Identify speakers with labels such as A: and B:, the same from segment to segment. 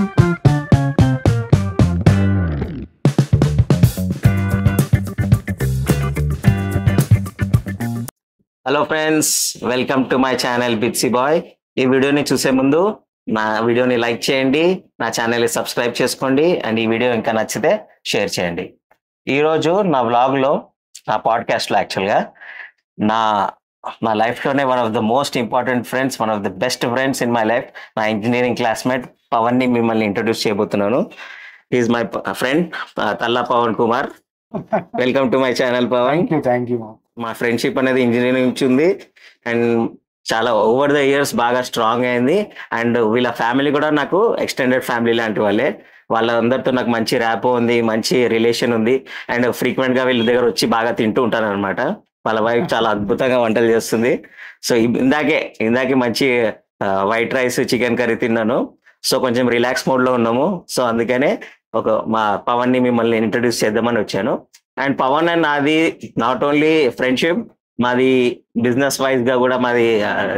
A: Hello friends, welcome to my channel Bitsy boy. ఈ వీడియోని చూసే ముందు నా వీడియోని లైక్ చేయండి, నా ఛానల్ని సబ్స్క్రైబ్ చేసుకోండి, అండ్ ఈ వీడియో ఇంకా నచ్చితే షేర్ చేయండి. ఈరోజు నా వ్లాగ్లో, నా పాడ్కాస్ట్లో యాక్చువల్గా నా నా లైఫ్లోనే one of the most important friends, one of the best friends in my life, నా ఇంజనీరింగ్ క్లాస్మేట్ పవన్ని మిమ్మల్ని ఇంట్రడ్యూస్ చేయబోతున్నాను. Is my friend Talla Pavan Kumar. Welcome to my channel Pavan.
B: Thank you.
A: మా ఫ్రెండ్షిప్ అనేది ఇంజనీరింగ్ నుంచి ఉంది అండ్ చాలా ఓవర్ ద ఇయర్స్ బాగా స్ట్రాంగ్ అయింది. అండ్ వీళ్ళ ఫ్యామిలీ కూడా నాకు ఎక్స్టెండెడ్ ఫ్యామిలీ లాంటి వాళ్ళే. వాళ్ళందరితో నాకు మంచి ర్యాపో ఉంది, మంచి రిలేషన్ ఉంది. అండ్ ఫ్రీక్వెంట్గా వీళ్ళ దగ్గర వచ్చి బాగా తింటూ ఉంటాను అనమాట. వాళ్ళ వైఫ్ చాలా అద్భుతంగా వంటలు చేస్తుంది. సో ఇందాకే మంచి వైట్ రైస్, చికెన్ కర్రీ తిన్నాను. సో కొంచెం రిలాక్స్ మోడ్లో ఉన్నాము. సో అందుకనే మా పవన్ని మిమ్మల్ని ఇంట్రడ్యూస్ చేద్దామని వచ్చాను. అండ్ పవన్ అండ్ నాది నాట్ ఓన్లీ ఫ్రెండ్షిప్, మాది బిజినెస్ వైజ్ గా కూడా మాది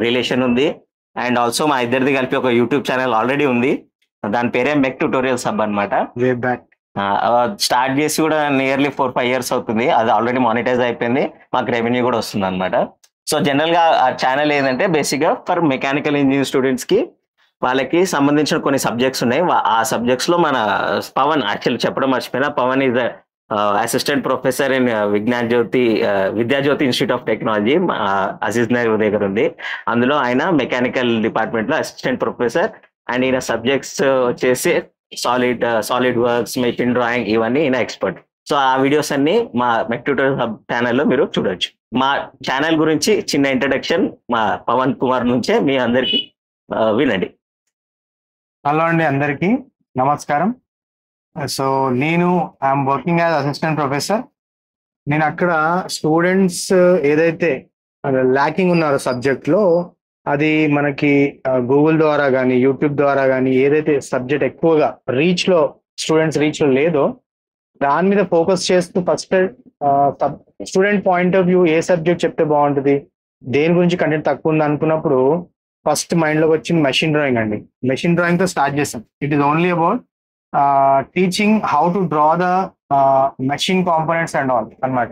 A: రిలేషన్ ఉంది. అండ్ ఆల్సో మా ఇద్దరిది కలిపి ఒక యూట్యూబ్ ఛానల్ ఆల్రెడీ ఉంది. దాని పేరే మెక్ ట్యూటోరియల్స్ హబ్ అనమాట. స్టార్ట్ చేసి కూడా నియర్లీ 4-5 years అవుతుంది. అది ఆల్రెడీ మానిటైజ్ అయిపోయింది, మాకు రెవెన్యూ కూడా వస్తుంది అనమాట. సో జనరల్ గా ఆ ఛానల్ ఏంటంటే బేసిక్ గా ఫర్ మెకానికల్ ఇంజనీరింగ్ స్టూడెంట్స్ కి, వాళ్ళకి సంబంధించిన కొన్ని సబ్జెక్ట్స్ ఉన్నాయి. ఆ సబ్జెక్ట్స్ లో మన పవన్, యాక్చువల్లీ చెప్పడం మర్చిపోయినా, Pavan is assistant professor in Vidyajyothi institute of technology, Aziz Nagar దగ్గర ఉంది. అందులో ఆయన మెకానికల్ డిపార్ట్మెంట్ లో అసిస్టెంట్ ప్రొఫెసర్. అండ్ ఈయన సబ్జెక్ట్స్ వచ్చేసి సాలిడ్ వర్క్స్, మెషిన్ డ్రాయింగ్, ఇవన్నీ ఈయన ఎక్స్పర్ట్. సో ఆ వీడియోస్ అన్ని మా మెక్ ట్యూటోరియల్ హబ్ ఛానల్లో మీరు చూడొచ్చు. మా ఛానల్ గురించి చిన్న ఇంట్రడక్షన్ మా పవన్ కుమార్ నుంచే మీ అందరికి వినండి.
B: హలో అండి, అందరికీ నమస్కారం. సో నేను I'm working as assistant professor. నేను అక్కడ స్టూడెంట్స్ ఏదైతే ల్యాకింగ్ ఉన్నారో సబ్జెక్ట్లో, అది మనకి గూగుల్ ద్వారా కానీ యూట్యూబ్ ద్వారా కానీ ఏదైతే సబ్జెక్ట్ ఎక్కువగా స్టూడెంట్స్ రీచ్లో లేదో, దాని మీద ఫోకస్ చేస్తూ first student point of view A subject చెప్తే బాగుంటుంది, దేని గురించి కంటెంట్ తక్కువ ఉంది అనుకున్నప్పుడు ఫస్ట్ మైండ్లోకి వచ్చింది మెషిన్ డ్రాయింగ్ అండి. మెషిన్ డ్రాయింగ్తో స్టార్ట్ చేసాం. It is only about teaching how to draw the machine components and all అనమాట.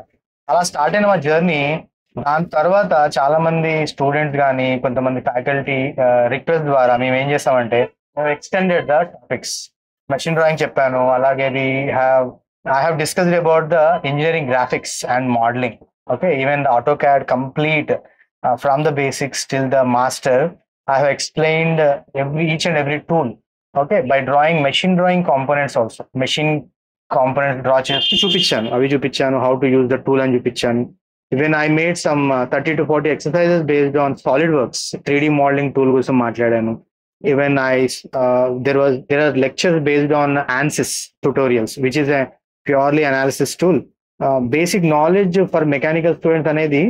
B: అలా స్టార్ట్ అయిన మా జర్నీ. దాని తర్వాత చాలా మంది స్టూడెంట్స్ కానీ కొంతమంది ఫ్యాకల్టీ రిక్వెస్ట్ ద్వారా మేము ఏం చేస్తామంటే, మేము extended the topics. Machine drawing చెప్పాను, అలాగే I have discussed about the engineering graphics and modeling. Okay, even the AutoCAD complete from the basics till the master. I have explained each and every tool. Okay, by drawing machine drawing components also. Machine components draw చేసి చూపించాను, how to use the tool అని చూపించాను. Even I made some 30 to 40 exercises based on SolidWorks 3D modeling tool కోసం మాట్లాడాను. Even there are lectures based on ANSYS tutorials, which is a purely analysis tool. Basic knowledge for mechanical students అనేది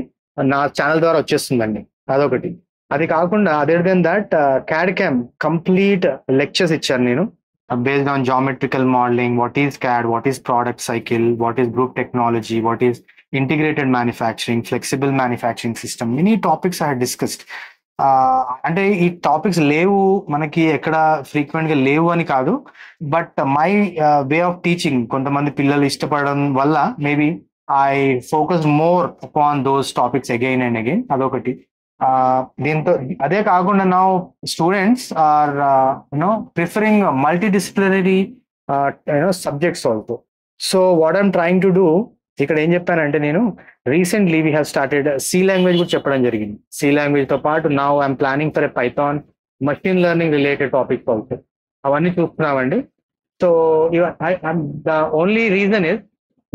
B: నా channel ద్వారా వచ్చేస్తుందండి. అదొకటి. అది కాకుండా other than that CAD CAM complete lectures ఇచ్చాను నేను, based on geometrical modelling, what is CAD, what is product cycle, what is group technology, what is integrated manufacturing, flexible manufacturing system, many topics I have discussed. అంటే ఈ topics లేవు మనకి ఎక్కడ frequent గా లేవు అని కాదు, but my way of teaching కొంతమంది పిల్లలు ఇష్టపడడం వల్ల maybe I focus more upon those topics again and again. అదొకటి. దీంతో అదే కాకుండా నా students are preferring multidisciplinary subjects also. So what I'm trying to do, ఇక్కడ ఏం చెప్పానంటే, నేను recently we have started C language కూడా చెప్పడం జరిగింది. సి లాంగ్వేజ్ తో పాటు now I'm planning for a Python, machine learning related topics also. అవన్నీ చూస్తున్నామండి. So the only reason is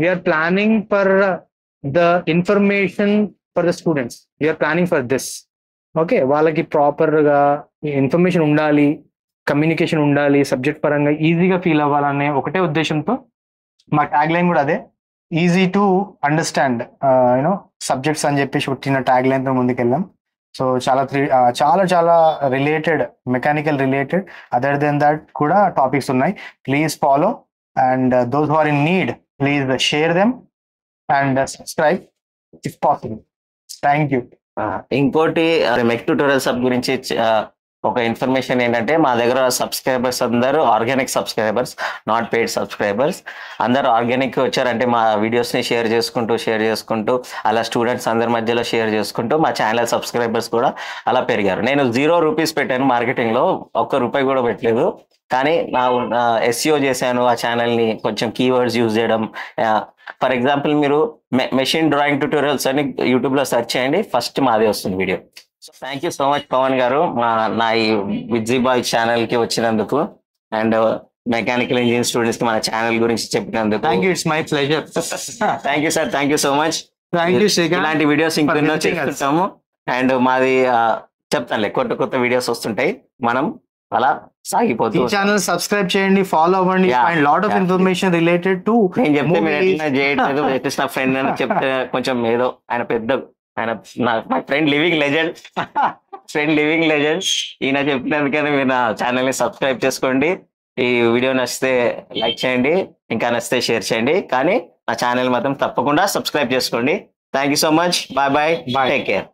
B: we're planning for the information for the students. We're planning for this. Okay, వాళ్ళకి ప్రాపర్గా information ఉండాలి, communication ఉండాలి, subject పరంగా ఈజీగా feel అవ్వాలనే ఒకటే ఉద్దేశంతో మా ట్యాగ్ లైన్ కూడా అదే, ఈజీ టు అండర్స్టాండ్ సబ్జెక్ట్స్ అని చెప్పేసి పుట్టిన ట్యాగ్ లైన్తో ముందుకెళ్ళాం. సో చాలా related, mechanical related, other than that కూడా టాపిక్స్ ఉన్నాయి. Please follow, and those who are in need please share them and subscribe if possible. Thank you.
A: ఇంకోటి మెక్ ట్యూటోరియల్ సబ్ గురించి ఒక ఇన్ఫర్మేషన్ ఏంటంటే మా దగ్గర సబ్స్క్రైబర్స్ అందరూ organic subscribers, not paid subscribers. అందరూ ఆర్గానిక్ వచ్చారంటే మా వీడియోస్ని షేర్ చేసుకుంటూ అలా స్టూడెంట్స్ అందరి మధ్యలో షేర్ చేసుకుంటూ మా ఛానల్ సబ్స్క్రైబర్స్ కూడా అలా పెరిగారు. నేను ₹0 పెట్టాను మార్కెటింగ్లో, ₹1 కూడా పెట్టలేదు. కానీ నా SEO చేశాను ఆ ఛానల్ని, కొంచెం కీవర్డ్స్ యూజ్ చేయడం. ఫర్ ఎగ్జాంపుల్ మీరు మెషిన్ డ్రాయింగ్ ట్యూటోరియల్స్ అని యూట్యూబ్లో సెర్చ్ చేయండి, ఫస్ట్ మాదే వస్తుంది video. So thank you so much Pawan గారు నా ఈ విజ్జీ బాయ్ ఛానల్కి వచ్చినందుకు, అండ్ మెకానికల్ ఇంజనీరింగ్ స్టూడెంట్స్కి మన ఛానల్ గురించి చెప్పినందుకు.
B: Thank you, it's my pleasure.
A: Thank you sir, thank you so much.
B: Thank you Srikanth.
A: ఇలాంటి వీడియోస్ ఇంకెన్నో చేస్తుంటాము. అండ్ మాది చెప్తానులే, కొత్త వీడియోస్ వస్తుంటాయి, మనం అలా సాగిపోతూ.
B: ఛానల్ సబ్స్క్రైబ్ చేయండి, ఫాలో అవ్వండి. Find lot of information related to.
A: నేను చెప్తే మీరు ఎట్లా చేయట్లేదు, నా ఫ్రెండ్ అని చెప్తే కొంచెం ఏదో ఆయన మై ఫ్రెండ్ లివింగ్ లెజెండ్ ఈయన చెప్పినందుకని మీరు నా ఛానల్ని సబ్స్క్రైబ్ చేసుకోండి. ఈ వీడియో నచ్చితే లైక్ చేయండి, ఇంకా నచ్చితే షేర్ చేయండి, కానీ నా ఛానల్ మాత్రం తప్పకుండా సబ్స్క్రైబ్ చేసుకోండి. Thank you so much. Bye, take care.